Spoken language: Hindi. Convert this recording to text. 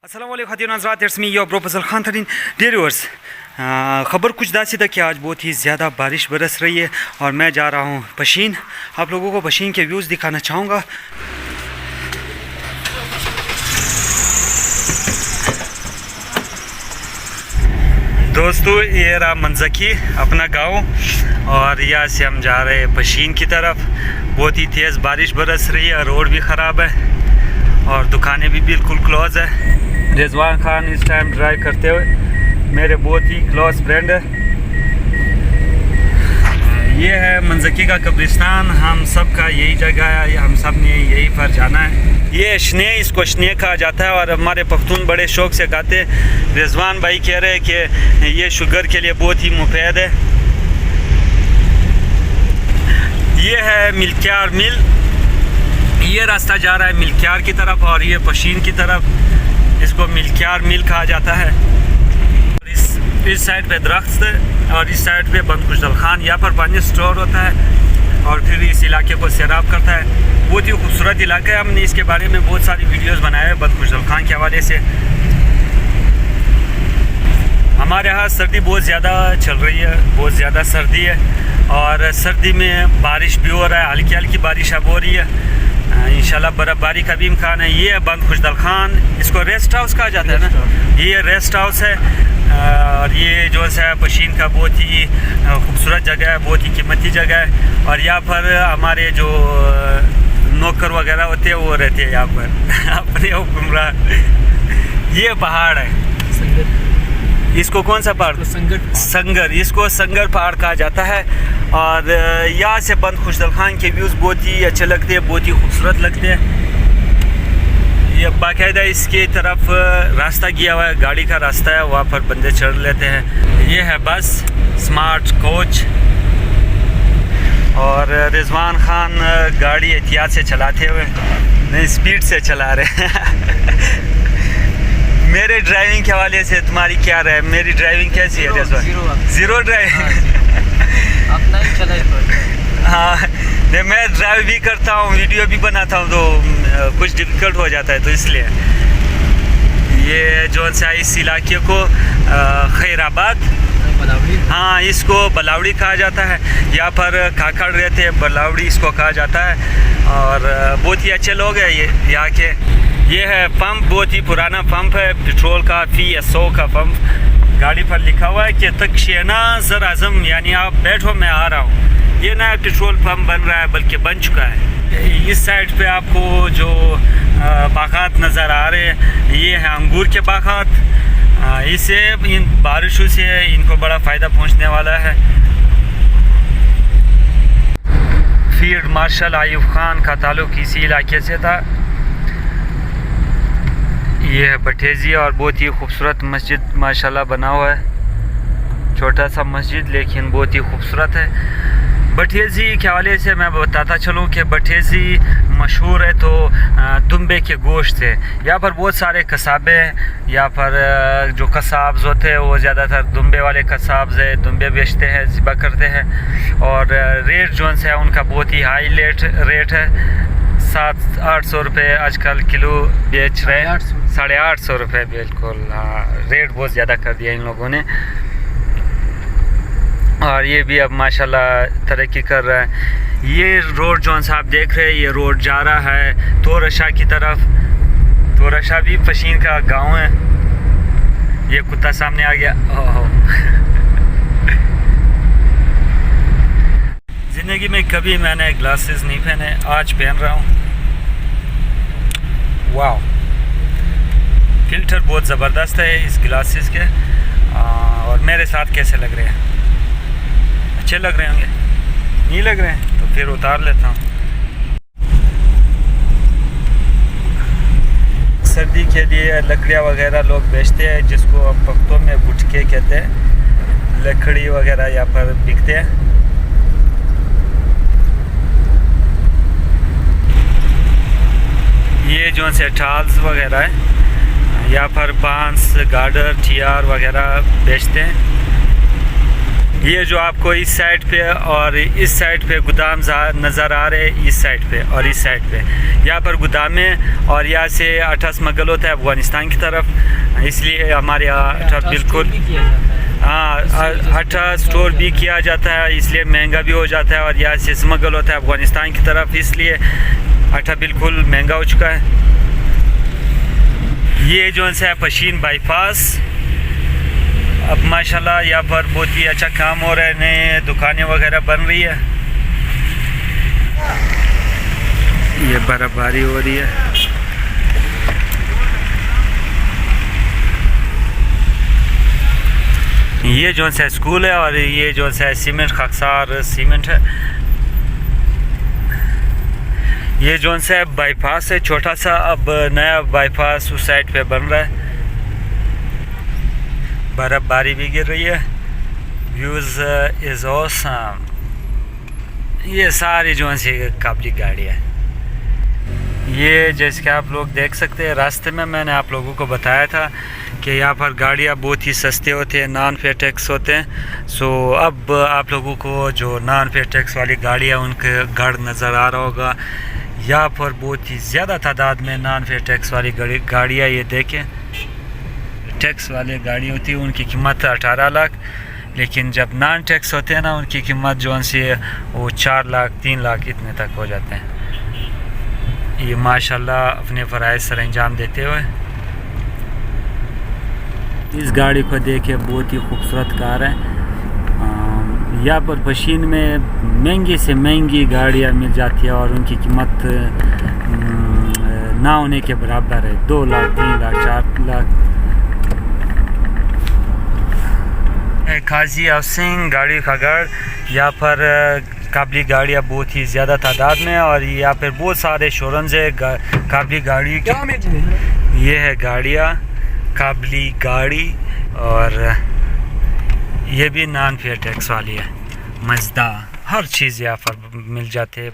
अस्सलाम वालेकुम खातिन हज़रात, it's me your bro Fazal Khan Tareen dear viewers. ख़बर कुछ दासी था कि आज बहुत ही ज़्यादा बारिश बरस रही है और मैं जा रहा हूँ पशीन। आप लोगों को पशीन के व्यूज़ दिखाना चाहूँगा। दोस्तों, ये रहा मंजकी अपना गांव और यहाँ से हम जा रहे हैं पशीन की तरफ। बहुत ही तेज़ बारिश बरस रही है, रोड भी ख़राब है और दुकानें भी बिल्कुल क्लोज़ है। रिजवान खान इस टाइम ड्राइव करते हुए, मेरे बहुत ही क्लोज फ्रेंड है। ये है मंजकी का कब्रिस्तान, हम सब का यही जगह है, हम सब ने यही पर जाना है। ये शने, इसको शने कहा जाता है और हमारे पख्तून बड़े शौक से गाते। रिजवान भाई कह रहे हैं कि ये शुगर के लिए बहुत ही मुफीद है। ये है मिल्कियार मिल, ये रास्ता जा रहा है मिल्कियार की तरफ और ये पशीन की तरफ। इसको मिल्कियार मिल कहा जाता है। इस साइड पे दरख्त है और इस साइड पे बंद खुशदल खान, यहाँ पर पानी स्टोर होता है और फिर इस इलाके को सैराब करता है। बहुत ही खूबसूरत इलाका है, हमने इसके बारे में बहुत सारी वीडियोस बनाए हैं बंद खुशदल खान के हवाले से। हमारे यहाँ सर्दी बहुत ज़्यादा चल रही है, बहुत ज़्यादा सर्दी है और सर्दी में बारिश भी हो रहा है, हल्की हल्की बारिश अब हो रही है। इंशाल्लाह बर्फ़बारी का भी इम्कान है। ये बंद खुशदल खान, इसको रेस्ट हाउस कहा जाता है ना, ये रेस्ट हाउस है और ये जो है पशीन का बहुत ही खूबसूरत जगह है, बहुत ही कीमती जगह है। और यहाँ पर हमारे जो नौकर वगैरह होते हैं वो रहते हैं यहाँ पर अपने हुक्मरान। ये पहाड़ है, इसको कौन सा पहाड़? संगर, इसको संगर पहाड़ कहा जाता है। और यहाँ से बंद खुशदल खान के व्यूज़ बहुत ही अच्छे लगते हैं, बहुत ही खूबसूरत लगते हैं। ये बाकायदा इसके तरफ रास्ता किया हुआ है, गाड़ी का रास्ता है, वहाँ पर बंदे चढ़ लेते हैं। ये है बस स्मार्ट कोच और रिजवान खान गाड़ी एहतियात से चलाते हुए, नहीं स्पीड से चला रहे हैं। मेरे ड्राइविंग के हवाले से तुम्हारी क्या राय? मेरी ड्राइविंग कैसी है? जीरो ड्राइविंग अपना ही चला। हाँ, मैं ड्राइव भी करता हूँ, वीडियो भी बनाता हूँ, तो कुछ डिफ़िकल्ट हो जाता है, तो इसलिए ये जो सा इस इलाके को खैराबाद, हाँ इसको बलावड़ी कहा जाता है। यहाँ पर काकड़ रहते हैं, बलावड़ी इसको कहा जाता है और बहुत ही अच्छे लोग हैं ये यहाँ के। ये है पंप, बहुत ही पुराना पंप है, पेट्रोल का FSO का पंप। गाड़ी पर लिखा हुआ है कि तकशीना ज़र आज़म, यानी आप बैठो मैं आ रहा हूँ। ये नया पेट्रोल पंप बन रहा है, बल्कि बन चुका है। इस साइड पे आपको जो बागात नज़र आ रहे हैं, ये है अंगूर के बागात। इससे इन बारिशों से इनको बड़ा फ़ायदा पहुँचने वाला है। फील्ड मार्शल आयुब खान का ताल्लुक़ इसी इलाके से था। ये है बठेजी और बहुत ही खूबसूरत मस्जिद माशाल्लाह बना हुआ है। छोटा सा मस्जिद लेकिन बहुत ही खूबसूरत है। बठेजी के हवाले से मैं बताता चलूँ कि बठेजी मशहूर है तो दुम्बे के गोश्त से। यहाँ पर बहुत सारे कसाबे हैं, यहाँ पर जो कसाब्स होते हैं वो ज़्यादातर दुम्बे वाले कसाब्स है, दुम्बे बेचते हैं, ज़िबा करते हैं और रेट जो है उनका बहुत ही हाई रेट है। 700-800 रुपये आजकल किलो बेच रहे हैं, 850 रुपये। बिल्कुल हाँ, रेट बहुत ज़्यादा कर दिया इन लोगों ने। और ये भी अब माशाल्लाह तरक्की कर रहा है। ये रोड जो आप देख रहे हैं, ये रोड जा रहा है तोरशा की तरफ। तोरशा भी पशीन का गांव है। ये कुत्ता सामने आ गया। ज़िंदगी में कभी मैंने ग्लासेस नहीं पहने, आज पहन रहा हूँ। वाह, फिल्टर बहुत ज़बरदस्त है इस ग्लासेस के। और मेरे साथ कैसे लग रहे हैं? अच्छे लग रहे होंगे? नहीं लग रहे हैं तो फिर उतार लेता हूँ। सर्दी के लिए लकड़ियाँ वगैरह लोग बेचते हैं, जिसको हम पख्तों में गुटके कहते हैं। लकड़ी वगैरह यहाँ पर बिकते हैं। ये जो से टाल्स वगैरह है, यहाँ पर बांस, गार्डर, टियार वगैरह बेचते हैं। ये जो आपको इस साइड पे और इस साइड पे गोदाम नज़र आ रहे हैं, इस साइड पे और इस साइड पे यहाँ पर गोदाम है और यहाँ से आटा स्मगल होता है अफ़गानिस्तान की तरफ, इसलिए हमारे यहाँ आटा बिल्कुल आटा स्टोर भी किया जाता है, इसलिए महंगा भी हो जाता है और यहाँ से स्मगल होता है अफ़गानिस्तान की तरफ, इसलिए आटा बिल्कुल महंगा हो चुका है। ये जो है पशीन बाईपास, अब माशाल्लाह यहाँ पर बहुत ही अच्छा काम हो रहा है, नए दुकानें वगैरह बन रही है, ये बर्फबारी हो रही है। ये जो है स्कूल है और ये जो है सीमेंट खाकसार सीमेंट है। ये जो है बाईपास है छोटा सा, अब नया बाईपास उस साइड पे बन रहा है, बर्फबारी भी गिर रही है। Views is awesome. ये सारी जो है काबली गाड़ी है। ये जैसे कि आप लोग देख सकते हैं, रास्ते में मैंने आप लोगों को बताया था कि यहाँ पर गाड़ियाँ बहुत ही सस्ते होते हैं, नॉन पे टैक्स होते हैं। सो अब आप लोगों को जो नॉन पे टैक्स वाली गाड़ियाँ उनके गढ़ नज़र आ रहा होगा। यहाँ पर बहुत ही ज़्यादा तादाद में नॉन पे टैक्स वाली गाड़ियाँ, ये देखें, टैक्स वाली गाड़ी होती है उनकी कीमत 18 लाख, लेकिन जब नॉन टैक्स होते हैं ना उनकी कीमत जो है वो 4 लाख 3 लाख इतने तक हो जाते हैं। ये माशाल्लाह अपने फ़राइज़ सर अंजाम देते हुए। इस गाड़ी को देखिए, बहुत ही खूबसूरत कार है। यहाँ पर पशीन में महंगी से महंगी गाड़ियाँ मिल जाती है और उनकी कीमत ना होने के बराबर है, 2 लाख 3 लाख 4 लाख। काजी हाउसिंग गाड़ी का गढ़, यहाँ पर काबली गाड़ियाँ बहुत ही ज़्यादा तादाद में, और यहाँ पर बहुत सारे शोरूम्स है काबली गाड़ी की। ये है गाड़ियाँ काबली गाड़ी, और ये भी नॉन फेयर टैक्स वाली है। मज़दा हर चीज़ यहाँ पर मिल जाते है।